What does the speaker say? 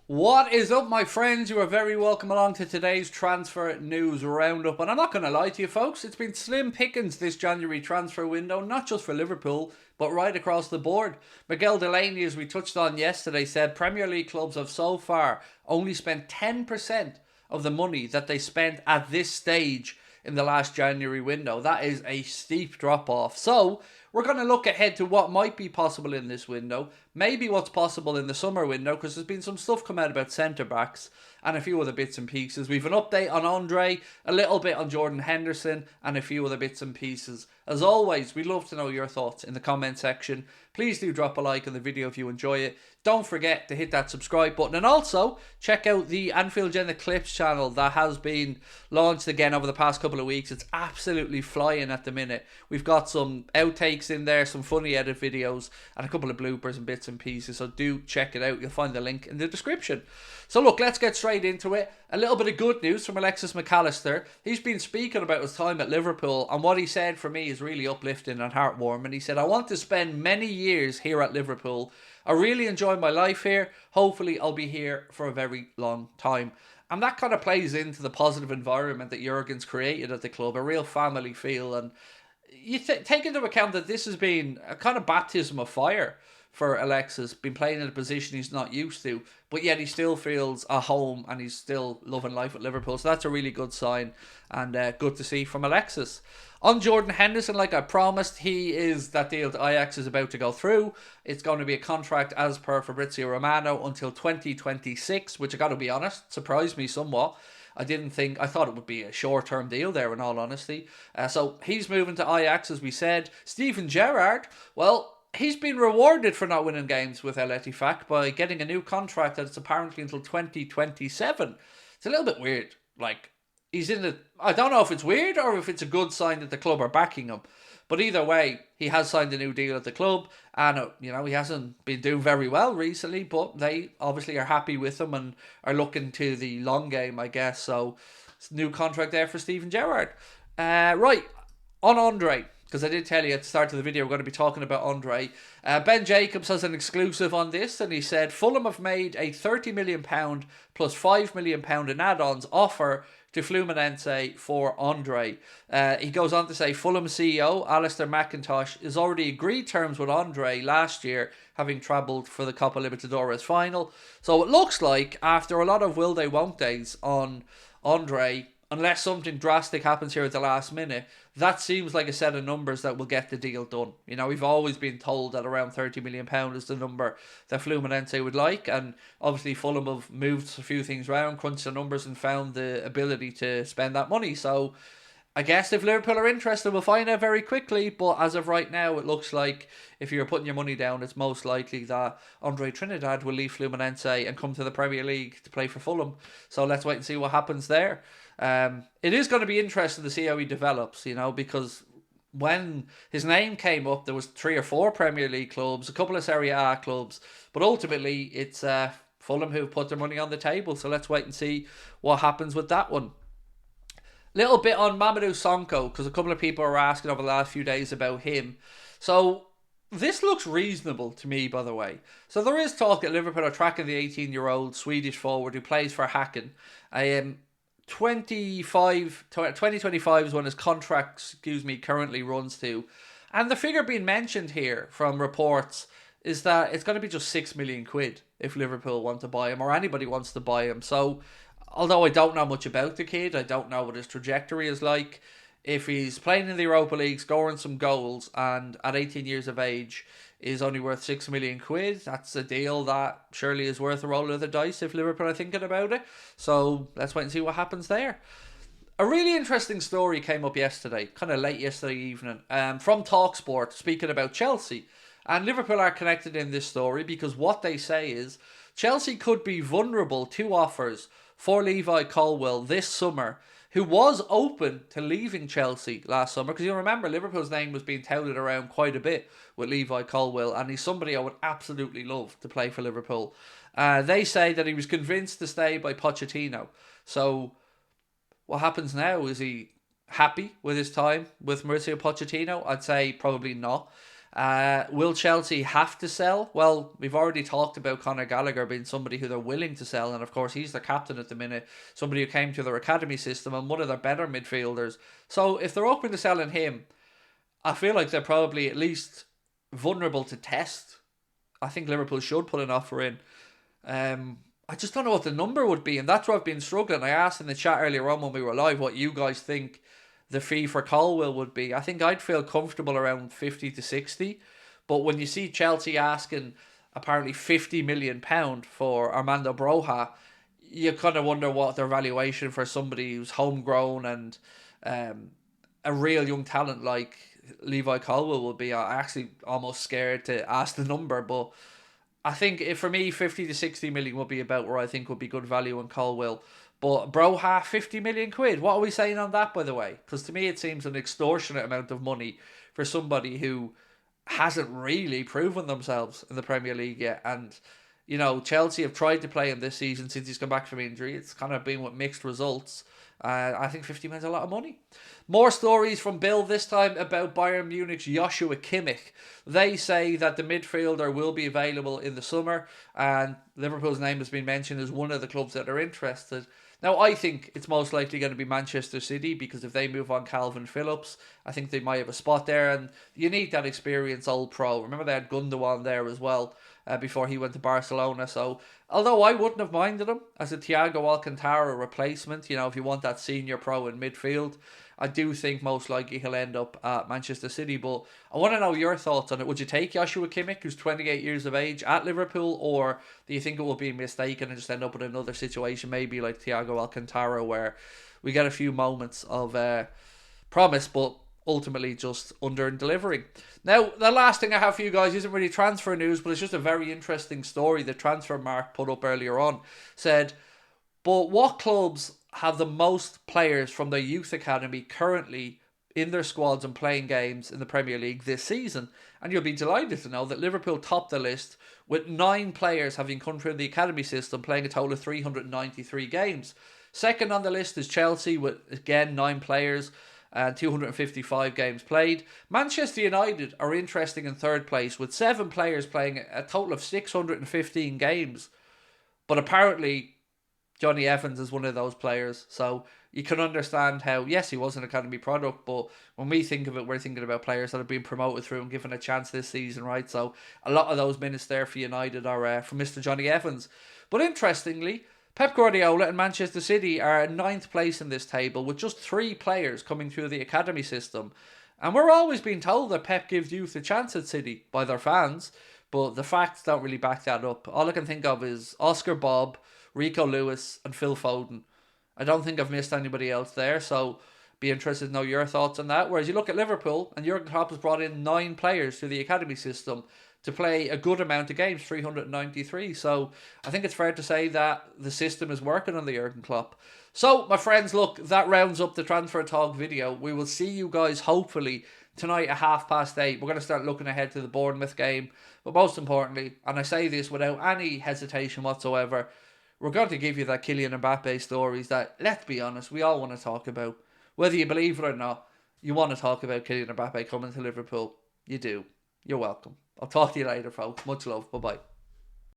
What is up, my friends? You are very welcome along to today's transfer news roundup. And I'm not going to lie to you, folks, it's been slim pickings this January transfer window, not just for Liverpool, but right across the board. Miguel Delaney, as we touched on yesterday, said Premier League clubs have so far only spent 10% of the money that they spent at this stage in the last January window. That is a steep drop off. So, we're going to look ahead to what might be possible in this window, maybe what's possible in the summer window, because there's been some stuff come out about centre backs and a few other bits and pieces. We've an update on Andre, a little bit on Jordan Henderson, and a few other bits and pieces. As always, we'd love to know your thoughts in the comment section. Please do drop a like on the video if you enjoy it. Don't forget to hit that subscribe button, and also check out the Anfield Agenda Clips channel that has been launched again over the past couple of weeks. It's absolutely flying at the minute. We've got some outtakes in there, some funny edit videos, and a couple of bloopers and bits and pieces, so do check it out. You'll find the link in the description. So look, let's get straight into it. A little bit of good news from Alexis Mac Allister. He's been speaking about his time at Liverpool, and what he said for me is really uplifting and heartwarming. He said, "I want to spend many years here at Liverpool. I really enjoy my life here. Hopefully I'll be here for a very long time." And that kind of plays into the positive environment that Jurgen's created at the club, a real family feel. And you take into account that this has been a kind of baptism of fire for Alexis, been playing in a position he's not used to, but yet he still feels at home and he's still loving life at Liverpool. So that's a really good sign and good to see from Alexis. On Jordan Henderson, like I promised, that deal to Ajax is about to go through. It's going to be a contract as per Fabrizio Romano until 2026, which I got to be honest, surprised me somewhat. I thought it would be a short-term deal there in all honesty. So he's moving to Ajax, as we said. Steven Gerrard, well, he's been rewarded for not winning games with El Ettifaq by getting a new contract that's apparently until 2027. It's a little bit weird. Like, I don't know if it's weird or if it's a good sign that the club are backing him. But either way, he has signed a new deal at the club, and he hasn't been doing very well recently, but they obviously are happy with him and are looking to the long game, I guess. So, it's a new contract there for Steven Gerrard. Right, on Andre, because I did tell you at the start of the video we're going to be talking about Andre. Ben Jacobs has an exclusive on this, and he said Fulham have made a £30 million plus £5 million in add-ons offer to Fluminense for Andre. He goes on to say Fulham CEO Alistair McIntosh has already agreed terms with Andre last year, having travelled for the Copa Libertadores final. So it looks like after a lot of will they won't they's on Andre, unless something drastic happens here at the last minute, that seems like a set of numbers that will get the deal done. We've always been told that around £30 million is the number that Fluminense would like, and obviously Fulham have moved a few things around, crunched the numbers, and found the ability to spend that money. So I guess if Liverpool are interested, we'll find out very quickly. But as of right now, it looks like if you're putting your money down, it's most likely that Andre Trindade will leave Fluminense and come to the Premier League to play for Fulham. So let's wait and see what happens there. It is going to be interesting to see how he develops, because when his name came up, there was 3 or 4 Premier League clubs, a couple of Serie A clubs, but ultimately it's Fulham who put their money on the table. So let's wait and see what happens with that one. Little bit on Mamu Sono, because a couple of people are asking over the last few days about him. So this looks reasonable to me, by the way. So there is talk that Liverpool are tracking the 18-year-old Swedish forward who plays for Häcken. 2025 is when his contract, currently runs to. And the figure being mentioned here from reports is that it's going to be just £6 million if Liverpool want to buy him, or anybody wants to buy him. So, although I don't know much about the kid, I don't know what his trajectory is like. If he's playing in the Europa League, scoring some goals, and at 18 years of age is only worth £6 million, that's a deal that surely is worth a roll of the dice if Liverpool are thinking about it. So let's wait and see what happens there. A really interesting story came up yesterday, kind of late yesterday evening, from TalkSport, speaking about Chelsea. And Liverpool are connected in this story because what they say is Chelsea could be vulnerable to offers for Levi Colwill this summer, who was open to leaving Chelsea last summer, because you remember Liverpool's name was being touted around quite a bit with Levi Colwill, and he's somebody I would absolutely love to play for Liverpool. They say that he was convinced to stay by Pochettino. So what happens now? Is he happy with his time with Mauricio Pochettino? I'd say probably not. Will Chelsea have to sell? Well, we've already talked about Conor Gallagher being somebody who they're willing to sell, and of course he's the captain at the minute, somebody who came through their academy system and one of their better midfielders. So if they're open to selling him, I feel like they're probably at least vulnerable to test. I think Liverpool should put an offer in. I just don't know what the number would be, and that's where I've been struggling. I asked in the chat earlier on when we were live what you guys think the fee for Colwill would be. I think I'd feel comfortable around 50 to 60, but when you see Chelsea asking apparently £50 million for Armando Broja, you kind of wonder what their valuation for somebody who's homegrown and a real young talent like Levi Colwill will be. I'm actually almost scared to ask the number, but I think for me, 50 to 60 million would be about where I think would be good value in Colwill. But Broja, 50 million quid. What are we saying on that, by the way? Because to me, it seems an extortionate amount of money for somebody who hasn't really proven themselves in the Premier League yet. And, you know, Chelsea have tried to play him this season since he's come back from injury. It's kind of been with mixed results. I think 50 million is a lot of money. More stories from Bill, this time about Bayern Munich's Yoshua Kimmich. They say that the midfielder will be available in the summer, and Liverpool's name has been mentioned as one of the clubs that are interested. Now, I think it's most likely going to be Manchester City, because if they move on Calvin Phillips, I think they might have a spot there, and you need that experienced old pro. Remember they had Gundogan there as well before he went to Barcelona. So, although I wouldn't have minded him as a Thiago Alcantara replacement, you know, if you want that senior pro in midfield, I do think most likely he'll end up at Manchester City. But I want to know your thoughts on it. Would you take Yoshua Kimmich, who's 28 years of age, at Liverpool, or do you think it will be mistaken and just end up in another situation, maybe like Thiago Alcantara, where we get a few moments of promise, but ultimately just under delivering? Now, the last thing I have for you guys isn't really transfer news, but it's just a very interesting story that Transfer Mark put up earlier on. Said, but what clubs have the most players from their youth academy currently in their squads and playing games in the Premier League this season? And you'll be delighted to know that Liverpool topped the list with 9 players having come through the academy system, playing a total of 393 games. Second on the list is Chelsea with, again, 9 players and 255 games played. Manchester United are interesting in third place with 7 players playing a total of 615 games. But apparently Johnny Evans is one of those players, so you can understand how, yes, he was an academy product, but when we think of it, we're thinking about players that have been promoted through and given a chance this season, right? So a lot of those minutes there for United are from Mr. Johnny Evans. But interestingly, Pep Guardiola and Manchester City are in 9th place in this table with just 3 players coming through the academy system. And we're always being told that Pep gives youth a chance at City by their fans, but the facts don't really back that up. All I can think of is Oscar Bob, Rico Lewis and Phil Foden. I don't think I've missed anybody else there, so be interested to know your thoughts on that. Whereas you look at Liverpool, and Jurgen Klopp has brought in 9 players through the academy system to play a good amount of games, 393. So I think it's fair to say that the system is working on the Jurgen Klopp. So, my friends, look, that rounds up the Transfer Talk video. We will see you guys hopefully tonight at 8:30. We're going to start looking ahead to the Bournemouth game. But most importantly, and I say this without any hesitation whatsoever, we're going to give you that Kylian Mbappe stories that, let's be honest, we all want to talk about. Whether you believe it or not, you want to talk about Kylian Mbappe coming to Liverpool. You do. You're welcome. I'll talk to you later, folks. Much love. Bye-bye.